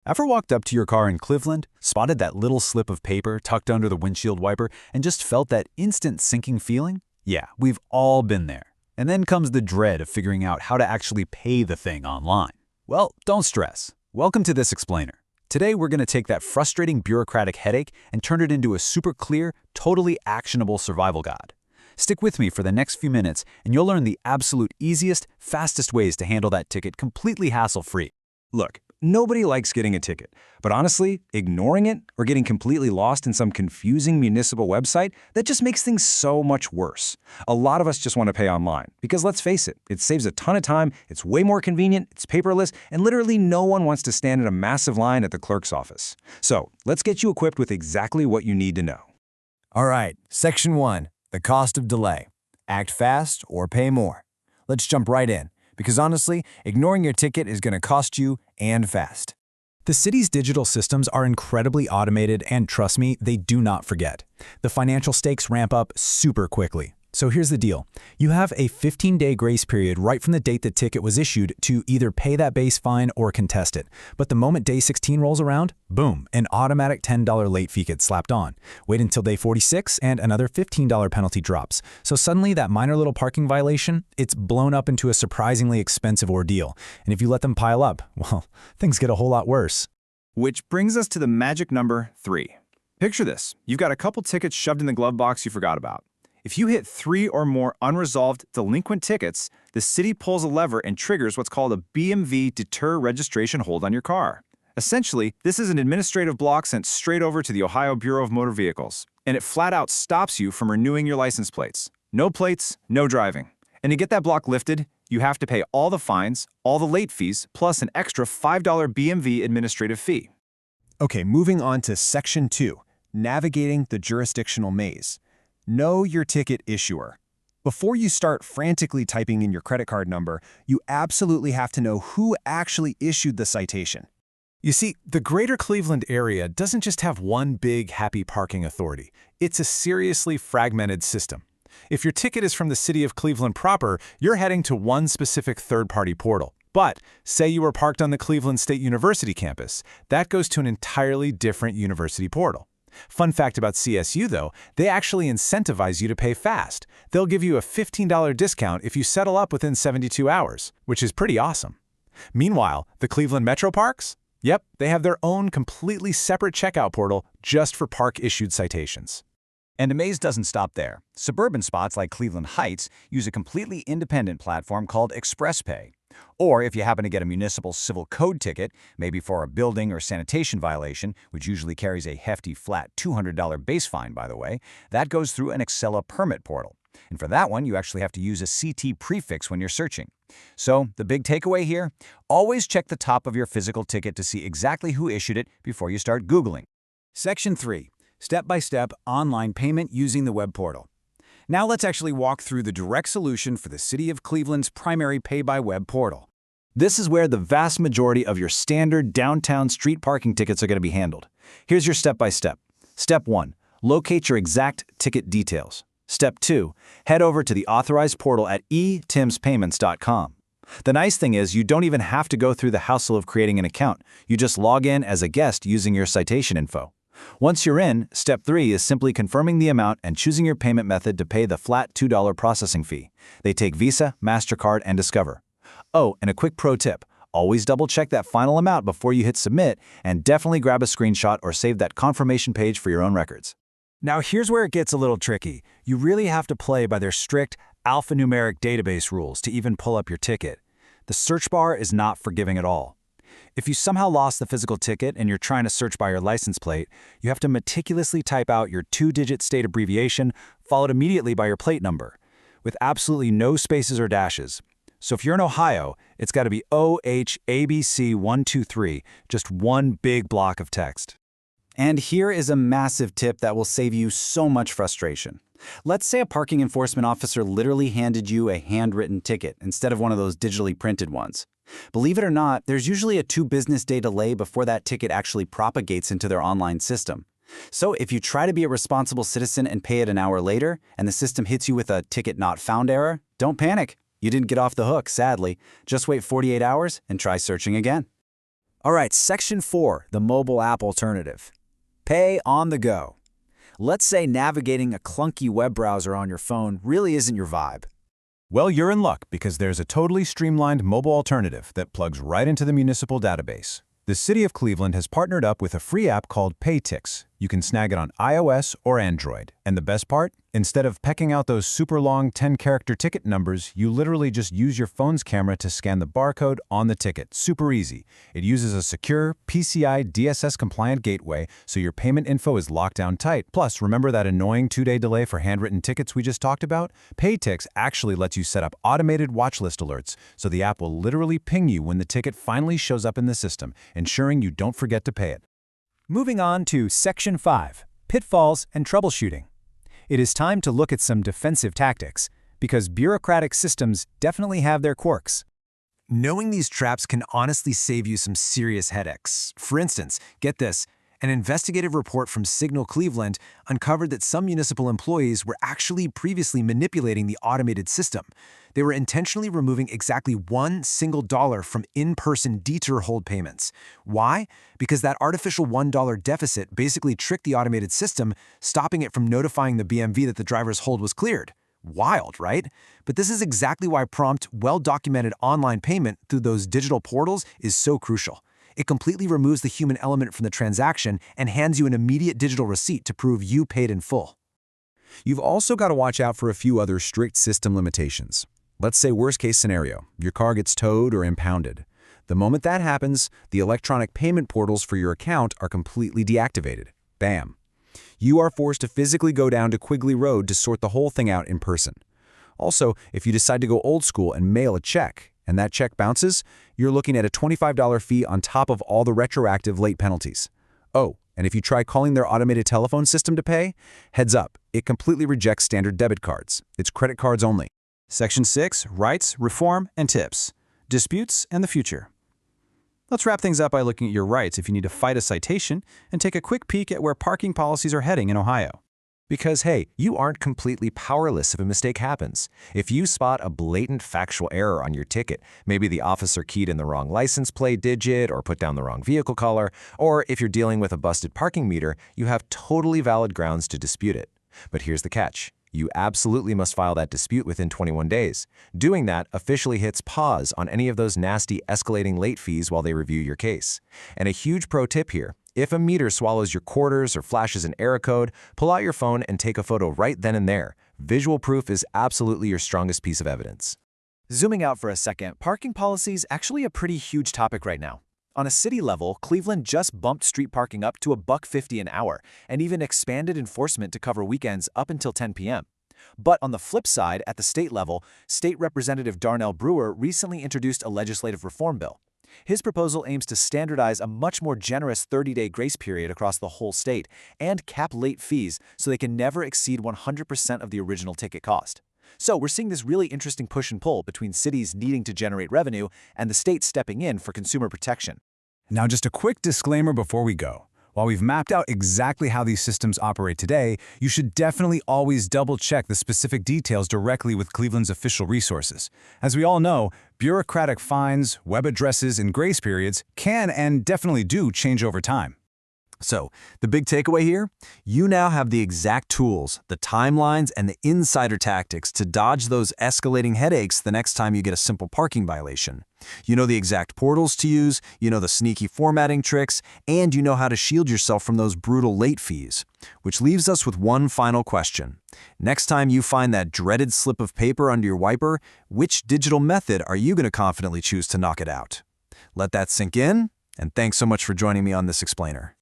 Ever walked up to your car in Cleveland, spotted that little slip of paper tucked under the windshield wiper, and just felt that instant sinking feeling? Yeah, we've all been there. And then comes the dread of figuring out how to actually pay the thing online. Well, don't stress. Welcome to This Explainer. Today we're going to take that frustrating bureaucratic headache and turn it into a super clear, totally actionable survival guide. Stick with me for the next few minutes and you'll learn the absolute easiest, fastest ways to handle that ticket completely hassle-free. Look, nobody likes getting a ticket, but honestly, ignoring it or getting completely lost in some confusing municipal website, that just makes things so much worse. A lot of us just want to pay online because let's face it, it saves a ton of time, it's way more convenient, it's paperless, and literally no one wants to stand in a massive line at the clerk's office. So let's get you equipped with exactly what you need to know. All right, Section 1, the cost of delay. Act fast or pay more. Let's jump right in, because honestly, ignoring your ticket is going to cost you and fast. The city's digital systems are incredibly automated and trust me, they do not forget. The financial stakes ramp up super quickly. So here's the deal. You have a 15-day grace period right from the date the ticket was issued to either pay that base fine or contest it. But the moment day 16 rolls around, boom, an automatic $10 late fee gets slapped on. Wait until day 46 and another $15 penalty drops. So suddenly that minor little parking violation, it's blown up into a surprisingly expensive ordeal. And if you let them pile up, well, things get a whole lot worse. Which brings us to the magic number 3. Picture this. You've got a couple tickets shoved in the glove box you forgot about. If you hit 3 or more unresolved delinquent tickets, the city pulls a lever and triggers what's called a BMV deter registration hold on your car. Essentially, this is an administrative block sent straight over to the Ohio Bureau of Motor Vehicles, and it flat out stops you from renewing your license plates. No plates, no driving. And to get that block lifted, you have to pay all the fines, all the late fees, plus an extra $5 BMV administrative fee. Okay, moving on to Section 2, navigating the jurisdictional maze. Know your ticket issuer. Before you start frantically typing in your credit card number, you absolutely have to know who actually issued the citation. You see, the greater Cleveland area doesn't just have one big happy parking authority. It's a seriously fragmented system. If your ticket is from the city of Cleveland proper, you're heading to one specific third-party portal. But say you were parked on the Cleveland State University campus, that goes to an entirely different university portal. Fun fact about CSU, though, they actually incentivize you to pay fast. They'll give you a $15 discount if you settle up within 72 hours, which is pretty awesome. Meanwhile, the Cleveland Metro Parks? Yep, they have their own completely separate checkout portal just for park-issued citations. And the maze doesn't stop there. Suburban spots like Cleveland Heights use a completely independent platform called ExpressPay. Or if you happen to get a municipal civil code ticket, maybe for a building or sanitation violation, which usually carries a hefty flat $200 base fine, by the way, that goes through an Excella permit portal. And for that one, you actually have to use a CT prefix when you're searching. So the big takeaway here, always check the top of your physical ticket to see exactly who issued it before you start Googling. Section 3, step-by-step online payment using the web portal. Now let's actually walk through the direct solution for the City of Cleveland's primary pay-by-web portal. This is where the vast majority of your standard downtown street parking tickets are going to be handled. Here's your step-by-step. Step 1. Locate your exact ticket details. Step 2. Head over to the authorized portal at etimspayments.com. The nice thing is you don't even have to go through the hassle of creating an account. You just log in as a guest using your citation info. Once you're in, Step 3 is simply confirming the amount and choosing your payment method to pay the flat $2 processing fee. They take Visa, MasterCard, and Discover. Oh, and a quick pro tip. Always double-check that final amount before you hit submit, and definitely grab a screenshot or save that confirmation page for your own records. Now here's where it gets a little tricky. You really have to play by their strict alphanumeric database rules to even pull up your ticket. The search bar is not forgiving at all. If you somehow lost the physical ticket and you're trying to search by your license plate, you have to meticulously type out your 2-digit state abbreviation, followed immediately by your plate number, with absolutely no spaces or dashes. So if you're in Ohio, it's got to be OHABC123, just one big block of text. And here is a massive tip that will save you so much frustration. Let's say a parking enforcement officer literally handed you a handwritten ticket instead of one of those digitally printed ones. Believe it or not, there's usually a 2-business-day delay before that ticket actually propagates into their online system. So if you try to be a responsible citizen and pay it an hour later, and the system hits you with a ticket not found error, don't panic. You didn't get off the hook, sadly. Just wait 48 hours and try searching again. All right, Section 4, the mobile app alternative. Pay on the go. Let's say navigating a clunky web browser on your phone really isn't your vibe. Well, you're in luck because there's a totally streamlined mobile alternative that plugs right into the municipal database. The City of Cleveland has partnered up with a free app called PayTix. You can snag it on iOS or Android. And the best part? Instead of pecking out those super long 10-character ticket numbers, you literally just use your phone's camera to scan the barcode on the ticket. Super easy. It uses a secure PCI DSS-compliant gateway, so your payment info is locked down tight. Plus, remember that annoying 2-day delay for handwritten tickets we just talked about? PayTix actually lets you set up automated watch list alerts, so the app will literally ping you when the ticket finally shows up in the system, ensuring you don't forget to pay it. Moving on to Section 5, pitfalls and troubleshooting. It is time to look at some defensive tactics, because bureaucratic systems definitely have their quirks. Knowing these traps can honestly save you some serious headaches. For instance, get this, an investigative report from Signal Cleveland uncovered that some municipal employees were actually previously manipulating the automated system. They were intentionally removing exactly $1 single from in-person detour hold payments. Why? Because that artificial $1 deficit basically tricked the automated system, stopping it from notifying the BMV that the driver's hold was cleared. Wild, right? But this is exactly why prompt, well-documented online payment through those digital portals is so crucial. It completely removes the human element from the transaction and hands you an immediate digital receipt to prove you paid in full. You've also got to watch out for a few other strict system limitations. Let's say worst-case scenario, your car gets towed or impounded. The moment that happens, the electronic payment portals for your account are completely deactivated. Bam. You are forced to physically go down to Quigley Road to sort the whole thing out in person. Also, if you decide to go old school and mail a check, and that check bounces, you're looking at a $25 fee on top of all the retroactive late penalties. Oh, and if you try calling their automated telephone system to pay, heads up, it completely rejects standard debit cards. It's credit cards only. Section 6, Rights, Reform, and Tips. Disputes and the Future. Let's wrap things up by looking at your rights if you need to fight a citation and take a quick peek at where parking policies are heading in Ohio. Because, hey, you aren't completely powerless if a mistake happens. If you spot a blatant factual error on your ticket, maybe the officer keyed in the wrong license plate digit or put down the wrong vehicle color, or if you're dealing with a busted parking meter, you have totally valid grounds to dispute it. But here's the catch. You absolutely must file that dispute within 21 days. Doing that officially hits pause on any of those nasty escalating late fees while they review your case. And a huge pro tip here. If a meter swallows your quarters or flashes an error code, pull out your phone and take a photo right then and there. Visual proof is absolutely your strongest piece of evidence. Zooming out for a second, parking policy is actually a pretty huge topic right now. On a city level, Cleveland just bumped street parking up to $1.50 an hour and even expanded enforcement to cover weekends up until 10 p.m. But on the flip side, at the state level, State Representative Darnell Brewer recently introduced a legislative reform bill. His proposal aims to standardize a much more generous 30-day grace period across the whole state and cap late fees so they can never exceed 100% of the original ticket cost. So we're seeing this really interesting push and pull between cities needing to generate revenue and the state stepping in for consumer protection. Now, just a quick disclaimer before we go. While we've mapped out exactly how these systems operate today, you should definitely always double-check the specific details directly with Cleveland's official resources. As we all know, bureaucratic fines, web addresses, and grace periods can and definitely do change over time. So, the big takeaway here? You now have the exact tools, the timelines, and the insider tactics to dodge those escalating headaches the next time you get a simple parking violation. You know the exact portals to use, you know the sneaky formatting tricks, and you know how to shield yourself from those brutal late fees. Which leaves us with one final question. Next time you find that dreaded slip of paper under your wiper, which digital method are you going to confidently choose to knock it out? Let that sink in, and thanks so much for joining me on this explainer.